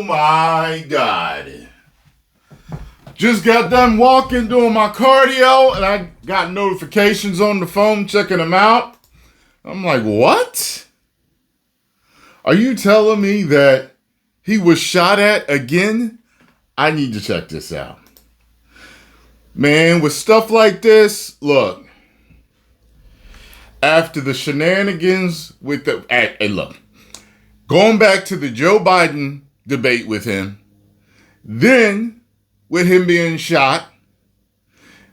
my God. Just got done walking, doing my cardio, and I got notifications on the phone checking them out. I'm like, what? Are you telling me that he was shot at again? I need to check this out. Man, with stuff like this, look, after the shenanigans with the, hey, look, going back to the Joe Biden debate with him, then with him being shot,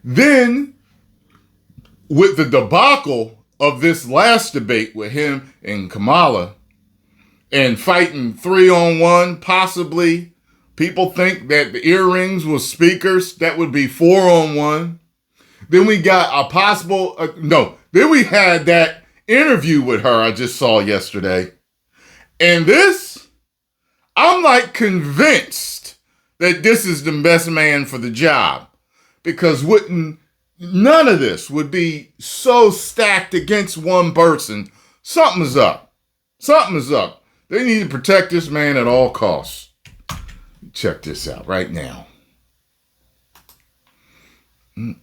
then with the debacle of this last debate with him and Kamala, and fighting 3-on-1, possibly. People think that the earrings was speakers. That would be 4-on-1. Then we got a possible, then we had that interview with her I just saw yesterday. And this, I'm like convinced that this is the best man for the job. Because none of this would be so stacked against one person. Something's up. Something's up. They need to protect this man at all costs. Check this out right now. Well,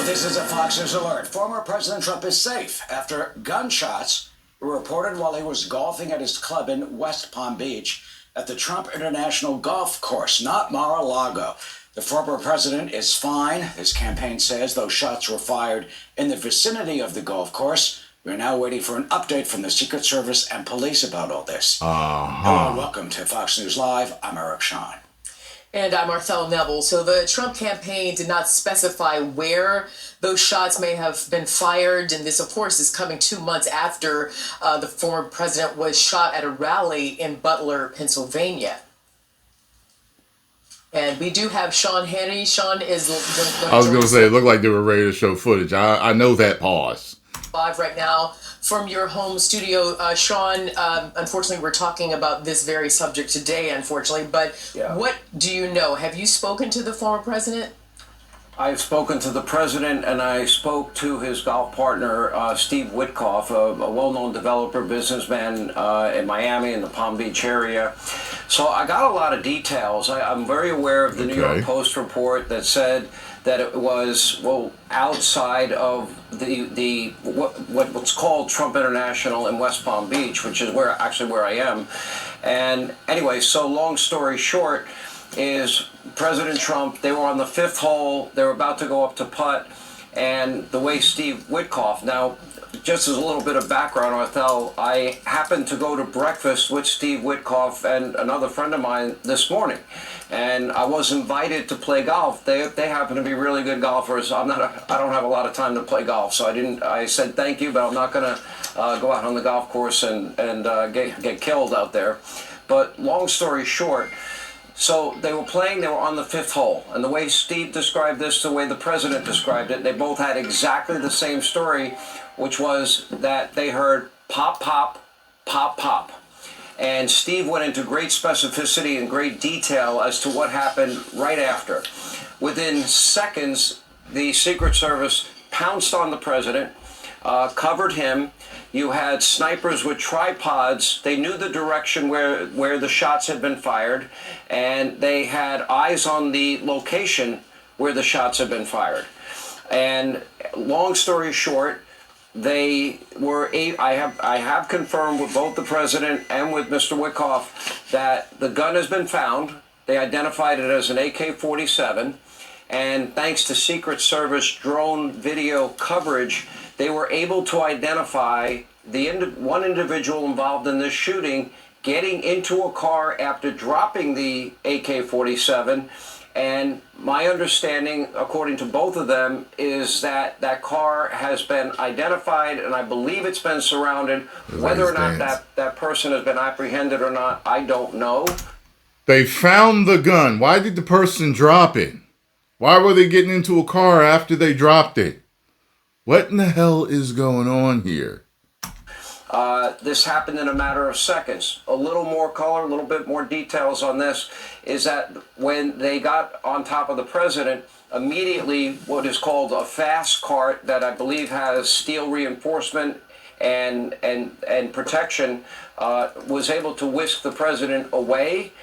this is a Fox News alert. Former President Trump is safe after gunshots were reported while he was golfing at his club in West Palm Beach at the Trump International Golf Course, not Mar-a-Lago. The former president is fine, his campaign says. Those shots were fired in the vicinity of the golf course. We're now waiting for an update from the Secret Service and police about all this. Hello and welcome to Fox News Live. I'm Eric Shawn. And I'm Marcel Neville. So the Trump campaign did not specify where those shots may have been fired. And this, of course, is coming 2 months after the former president was shot at a rally in Butler, Pennsylvania. And we do have Sean Hannity. Sean is... I was going to say, it looked like they were ready to show footage. I know that pause. Live right now from your home studio. Sean, unfortunately, we're talking about this very subject today, unfortunately, but What do you know? Have you spoken to the former president? I've spoken to the president, and I spoke to his golf partner, Steve Witkoff, a well-known developer, businessman in Miami in the Palm Beach area. So I got a lot of details. I'm very aware of the New York Post report that said that it was, outside of what's called Trump International in West Palm Beach, which is where I am. And anyway, so long story short is President Trump, they were on the fifth hole, they were about to go up to putt, and the way Steve Witkoff, now, just as a little bit of background, Arthel, I happened to go to breakfast with Steve Witkoff and another friend of mine this morning, and I was invited to play golf. They happen to be really good golfers. I don't have a lot of time to play golf, so I said thank you, but I'm not going to go out on the golf course and get killed out there. But long story short, so they were playing, they were on the fifth hole. And the way Steve described this, the way the president described it, they both had exactly the same story, which was that they heard pop, pop, pop, pop. And Steve went into great specificity and great detail as to what happened right after. Within seconds, the Secret Service pounced on the president, covered him. You had snipers with tripods. They knew the direction where the shots had been fired, and they had eyes on the location where the shots had been fired. And long story short, they were I have confirmed with both the president and with Mr. Witkoff that the gun has been found. They identified it as an AK-47, and thanks to Secret Service drone video coverage, they were able to identify one individual involved in this shooting getting into a car after dropping the AK-47. And my understanding, according to both of them, is that that car has been identified, and I believe it's been surrounded. Whether or not that person has been apprehended or not, I don't know. They found the gun. Why did the person drop it? Why were they getting into a car after they dropped it? What in the hell is going on here? This happened in a matter of seconds. A little more color, a little bit more details on this is that when they got on top of the president, immediately what is called a fast cart that I believe has steel reinforcement and protection, was able to whisk the president away.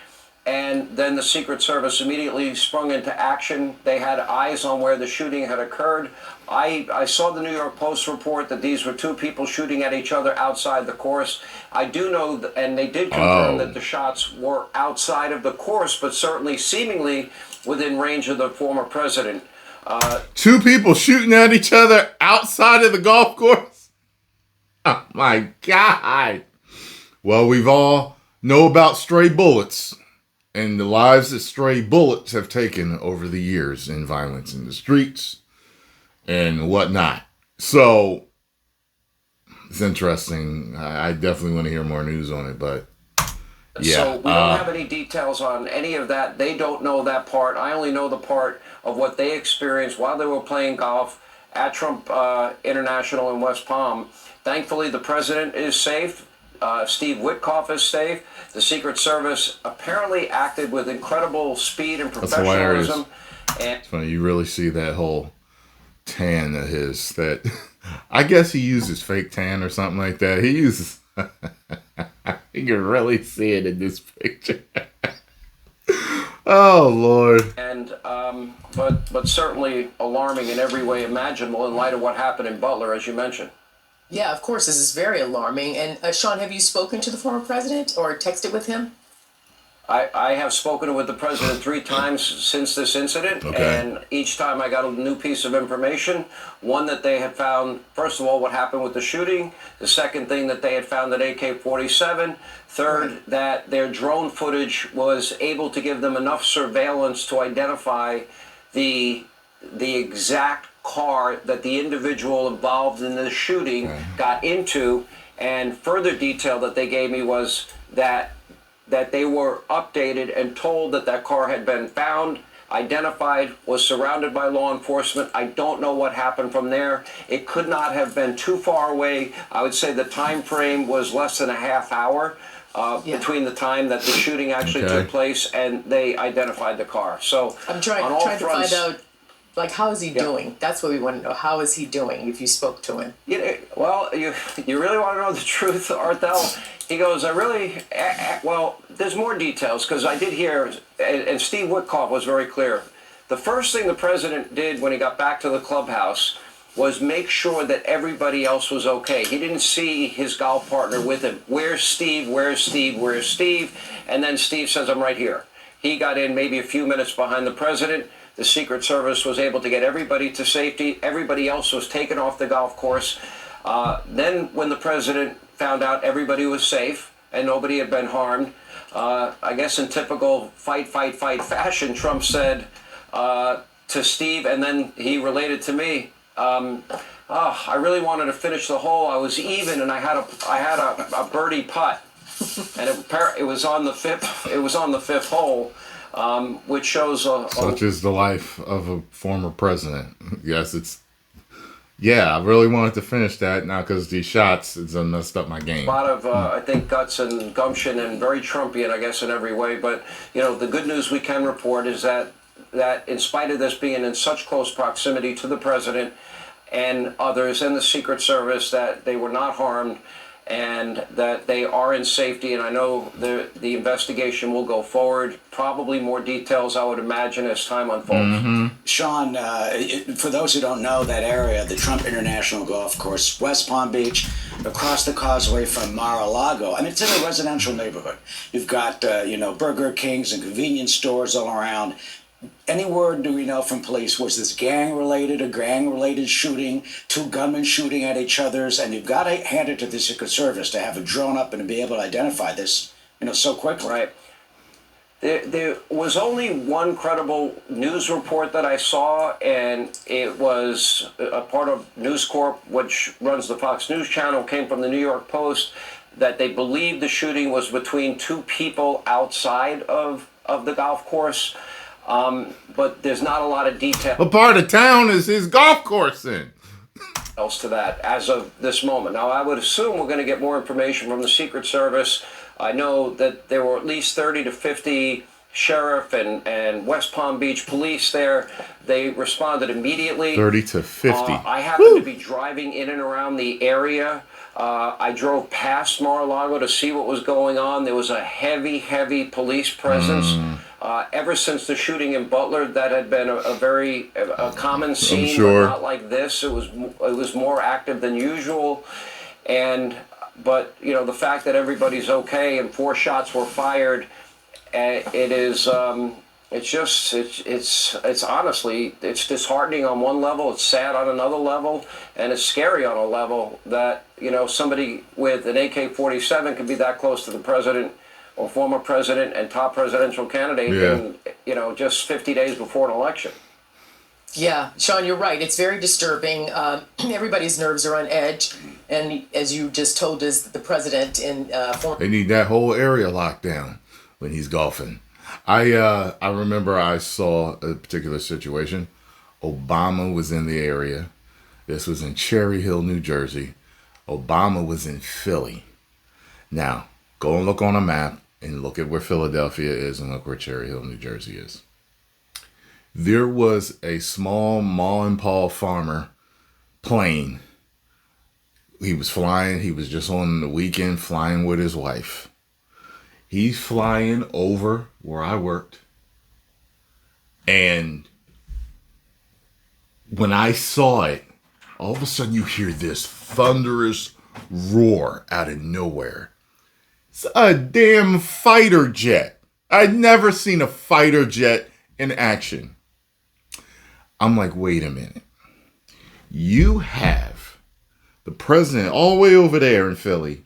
And then the Secret Service immediately sprung into action. They had eyes on where the shooting had occurred. I saw the New York Post report that these were two people shooting at each other outside the course. I do know, and they did confirm that the shots were outside of the course, but certainly seemingly within range of the former president. Two people shooting at each other outside of the golf course? Oh, my God. Well, we've all know about stray bullets and the lives that stray bullets have taken over the years in violence in the streets and whatnot. So it's interesting. I definitely want to hear more news on it, but yeah. So we don't have any details on any of that. They don't know that part. I only know the part of what they experienced while they were playing golf at Trump International in West Palm. Thankfully, the president is safe. Steve Witkoff is safe. The Secret Service apparently acted with incredible speed and professionalism. And it's funny, you really see that whole tan of his. That I guess he uses fake tan or something like that. He uses. You can really see it in this picture. Oh Lord. And but certainly alarming in every way imaginable in light of what happened in Butler, as you mentioned. Yeah, of course, this is very alarming. And Sean, have you spoken to the former president or texted with him? I have spoken with the president 3 times since this incident, and each time I got a new piece of information. One, that they had found, first of all, what happened with the shooting. The second thing, that they had found an AK-47. Third, that their drone footage was able to give them enough surveillance to identify the exact car that the individual involved in the shooting got into. And further detail that they gave me was that they were updated and told that that car had been found, identified, was surrounded by law enforcement. I don't know what happened from there. It could not have been too far away. I would say the time frame was less than a half hour between the time that the shooting actually took place and they identified the car. So I'm trying to find out, like, how is he doing? That's what we want to know. How is he doing, if you spoke to him? Well, you really want to know the truth, Arthel? He goes, well, there's more details, because I did hear, and Steve Witkoff was very clear. The first thing the president did when he got back to the clubhouse was make sure that everybody else was okay. He didn't see his golf partner with him. Where's Steve? Where's Steve? Where's Steve? And then Steve says, I'm right here. He got in maybe a few minutes behind the president. The Secret Service was able to get everybody to safety. Everybody else was taken off the golf course. Then when the president found out everybody was safe and nobody had been harmed, I guess in typical fight fashion, Trump said to Steve, and then he related to me, I really wanted to finish the hole. I was even, and I had a birdie putt, and it was on the fifth hole. Which shows such is the life of a former president. Yes, I really wanted to finish that now because these shots it's messed up my game. A lot of I think guts and gumption, and very Trumpian, I guess, in every way. But the good news we can report is that in spite of this being in such close proximity to the president and others and the Secret Service, that they were not harmed, and that they are in safety. And I know the investigation will go forward. Probably more details, I would imagine, as time unfolds. Sean, for those who don't know that area, the Trump International Golf Course, West Palm Beach, across the causeway from Mar-a-Lago. I mean, it's in a residential neighborhood. You've got, Burger Kings and convenience stores all around. Any word do we know from police? Was this a gang-related shooting, 2 gunmen shooting at each other's? And you've got to hand it to the Secret Service to have it drawn up and to be able to identify this, so quickly. Right. There was only one credible news report that I saw, and it was a part of News Corp, which runs the Fox News channel, came from the New York Post, that they believed the shooting was between 2 people outside of the golf course. But there's not a lot of detail. What part of town is his golf course in? Else to that as of this moment. Now, I would assume we're going to get more information from the Secret Service. I know that there were at least 30 to 50 sheriff and West Palm Beach police there. They responded immediately. 30 to 50. I happened to be driving in and around the area I drove past Mar-a-Lago to see what was going on. There was a heavy, heavy police presence. Ever since the shooting in Butler, that had been a very common scene, sure. but not like this. It was more active than usual, but you know, the fact that everybody's okay and 4 shots were fired, it is. It's honestly, it's disheartening on one level, it's sad on another level, and it's scary on a level that, you know, somebody with an AK-47 can be that close to the president or former president and top presidential candidate in, you know, just 50 days before an election. Yeah, Sean, you're right. It's very disturbing. Everybody's nerves are on edge. And as you just told us, the president and they need that whole area locked down when he's golfing. I remember I saw a particular situation. Obama was in the area. This was in Cherry Hill, New Jersey. Obama was in Philly. Now, go and look on a map and look at where Philadelphia is and look where Cherry Hill, New Jersey is. There was a small Ma and Pa farmer plane. He was flying. He was just on the weekend flying with his wife. He's flying over where I worked. And when I saw it, all of a sudden you hear this thunderous roar out of nowhere. It's a damn fighter jet. I'd never seen a fighter jet in action. I'm like, wait a minute. You have the president all the way over there in Philly.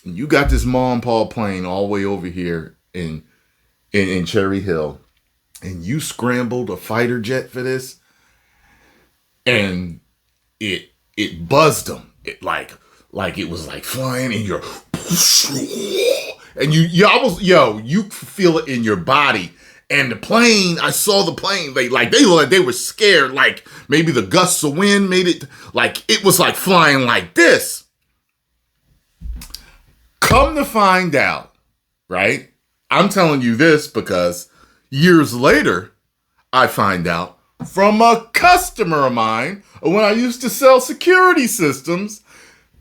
You got this Ma and Pa plane all the way over here in Cherry Hill, and you scrambled a fighter jet for this, and it buzzed them. It like it was like flying, and you're and you almost you feel it in your body. And the plane, I saw the plane. They looked like they were scared. Like maybe the gusts of wind made it like it was like flying like this. Come to find out, right? I'm telling you this because years later, I find out from a customer of mine when I used to sell security systems,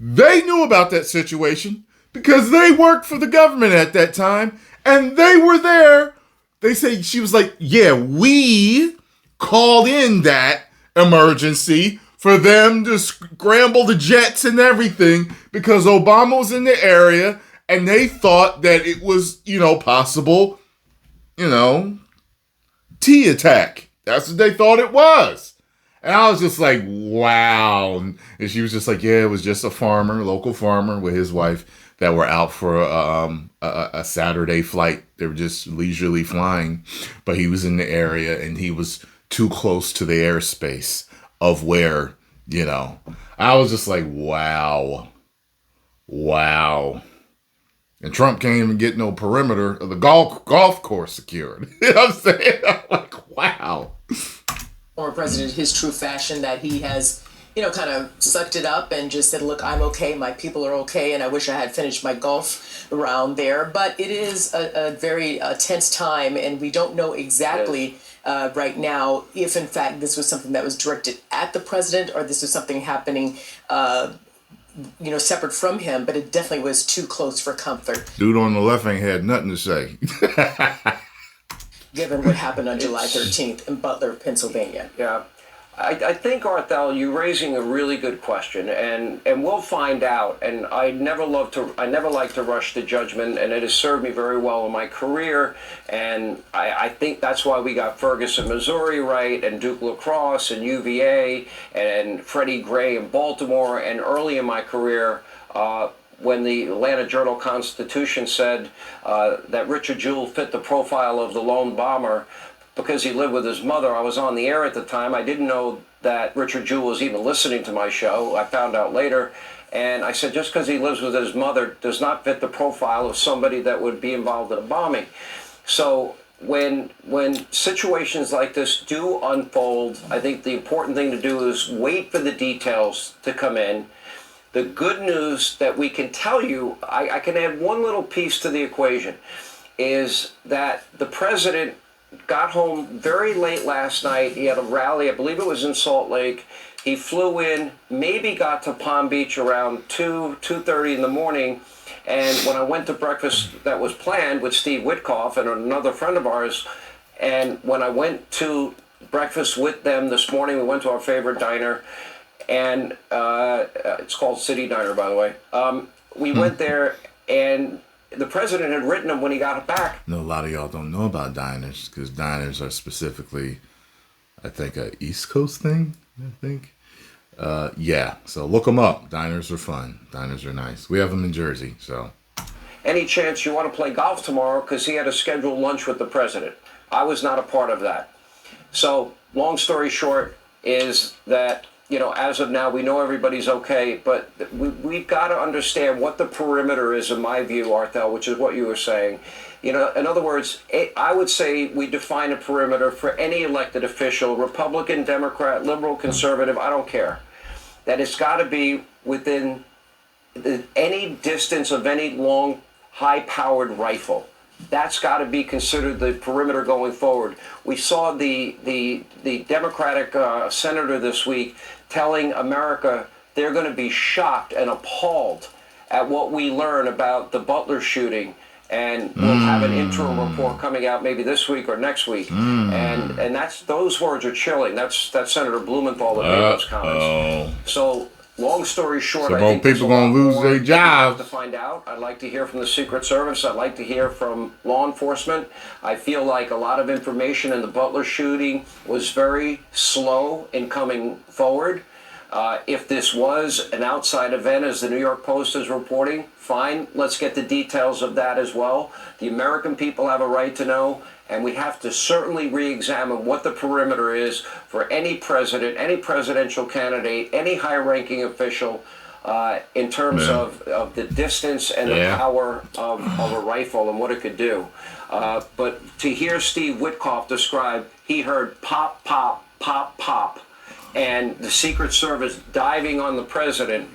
they knew about that situation because they worked for the government at that time and they were there. They say, she was like, yeah, we called in that emergency for them to scramble the jets and everything because Obama was in the area and they thought that it was, possible, T attack. That's what they thought it was. And I was just like, wow. And she was just like, yeah, it was just a local farmer with his wife that were out for a Saturday flight. They were just leisurely flying, but he was in the area and he was too close to the airspace of where, I was just like, wow. And Trump can't even get no perimeter of the golf course secured. You know what I'm saying? I'm like, wow. Former president, his true fashion, that he has, kind of sucked it up and just said, look, I'm okay, my people are okay, and I wish I had finished my golf round there. But it is a very tense time, and we don't know exactly right now if, in fact, this was something that was directed at the president or this was something happening separate from him, but it definitely was too close for comfort. Dude on the left ain't had nothing to say. Given what happened on July 13th in Butler, Pennsylvania. Yeah. I think, Arthel, you're raising a really good question, and we'll find out. And I never like to rush to judgment, and it has served me very well in my career. And I think that's why we got Ferguson, Missouri, right, and Duke Lacrosse, and UVA, and Freddie Gray in Baltimore. And early in my career, when the Atlanta Journal-Constitution said that Richard Jewell fit the profile of the lone bomber, because he lived with his mother. I was on the air at the time. I didn't know that Richard Jewell was even listening to my show. I found out later. And I said, just because he lives with his mother does not fit the profile of somebody that would be involved in a bombing. So when situations like this do unfold, I think the important thing to do is wait for the details to come in. The good news that we can tell you, I can add one little piece to the equation, is that the president got home very late last night. He had a rally, I believe it was in Salt Lake. He flew in, maybe got to Palm Beach around 2:30 in the morning. And when I went to breakfast that was planned with Steve Witkoff and another friend of ours, and when I went to breakfast with them this morning, we went to our favorite diner, and it's called City Diner, by the way. We went there, and the president had written him when he got back. No, a lot of y'all don't know about diners, because diners are specifically, I think, a East Coast thing, I think. Yeah, so look them up. Diners are fun. Diners are nice. We have them in Jersey, so. Any chance you want to play golf tomorrow? Because he had a scheduled lunch with the president. I was not a part of that. So, long story short is that, you know, as of now, we know everybody's okay, but we've got to understand what the perimeter is, in my view, Arthel, which is what you were saying. You know, in other words, I would say we define a perimeter for any elected official, Republican, Democrat, liberal, conservative, I don't care. That it's got to be within any distance of any long, high-powered rifle. That's got to be considered the perimeter going forward. We saw the Democratic senator this week telling America they're going to be shocked and appalled at what we learn about the Butler shooting, and we'll have an interim report coming out maybe this week or next week. And that's, those words are chilling. That's Senator Blumenthal that made those comments. So long story short, So I more think there's people a lot gonna lose more their we have jobs. to find out. I'd like to hear from the Secret Service. I'd like to hear from law enforcement. I feel like a lot of information in the Butler shooting was very slow in coming forward. If this was an outside event, as the New York Post is reporting, fine. Let's get the details of that as well. The American people have a right to know, and we have to certainly re-examine what the perimeter is for any president, any presidential candidate, any high-ranking official, in terms of the distance and the power of a rifle and what it could do. But to hear Steve Witkoff describe, he heard pop, pop, pop, pop, and the Secret Service diving on the president,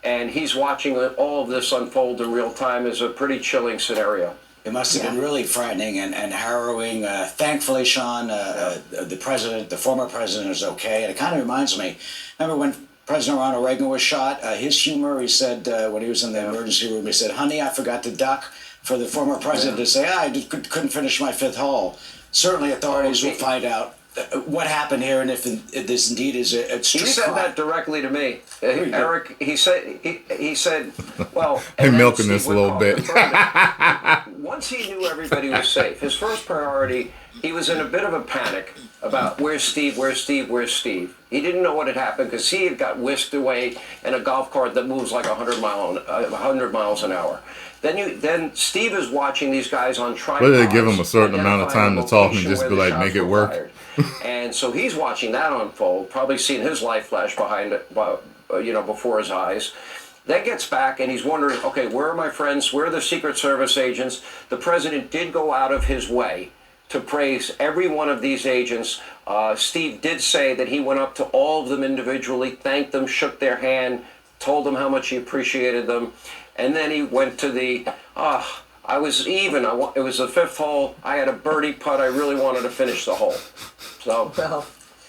and he's watching all of this unfold in real time, is a pretty chilling scenario. It must have been really frightening and harrowing. Thankfully, Sean, the president, the former president, is okay. And it kind of reminds me, remember when President Ronald Reagan was shot? His humor, he said, when he was in the emergency room, he said, "Honey, I forgot to duck," for the former president to say, I couldn't finish my fifth hole. Certainly authorities will find out what happened here, and if this indeed is a street He said crime. that directly to me, Eric. He said, well, They're and then milking Steve this a little Witkoff bit. confirmed it. Once he knew everybody was safe, his first priority, he was in a bit of a panic about where's Steve, where's Steve, where's Steve. He didn't know what had happened because he had got whisked away in a golf cart that moves like 100 miles an hour. Then Steve is watching these guys on tripods. Whether they give him a certain amount of time to talk and just be like, make it work. And so he's watching that unfold, probably seeing his life flash behind it, before his eyes. Then gets back and he's wondering, okay, where are my friends? Where are the Secret Service agents? The president did go out of his way to praise every one of these agents. Steve did say that he went up to all of them individually, thanked them, shook their hand, told them how much he appreciated them. And then he went to I was even. It was the fifth hole. I had a birdie putt. I really wanted to finish the hole. So,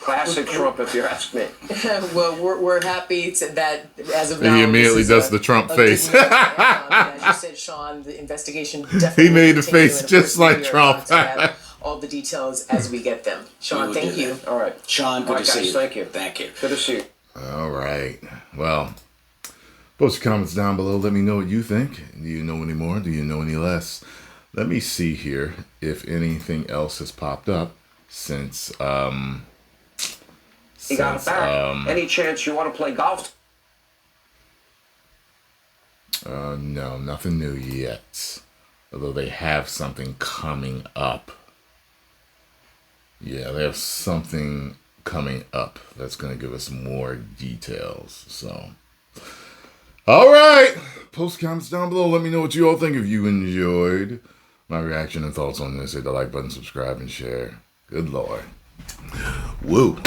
classic Trump, if you ask me. Well, we're happy that as of now, He immediately does the Trump face. As you said, Sean, the investigation definitely. He made will the continue, face and of just course, like we are Trump. going to have all the details as we get them. Sean, thank you. All right. Sean, good All to right, see guys, you. thank you. Thank you. Good to see you. All right. Well, post your comments down below. Let me know what you think. Do you know any more? Do you know any less? Let me see here if anything else has popped up since He got it back. Any chance you want to play golf? No, nothing new yet. Although they have something coming up. Yeah, they have something coming up that's going to give us more details. So, all right. Post comments down below. Let me know what you all think. If you enjoyed my reaction and thoughts on this, hit the like button, subscribe, and share. Good Lord. Woo.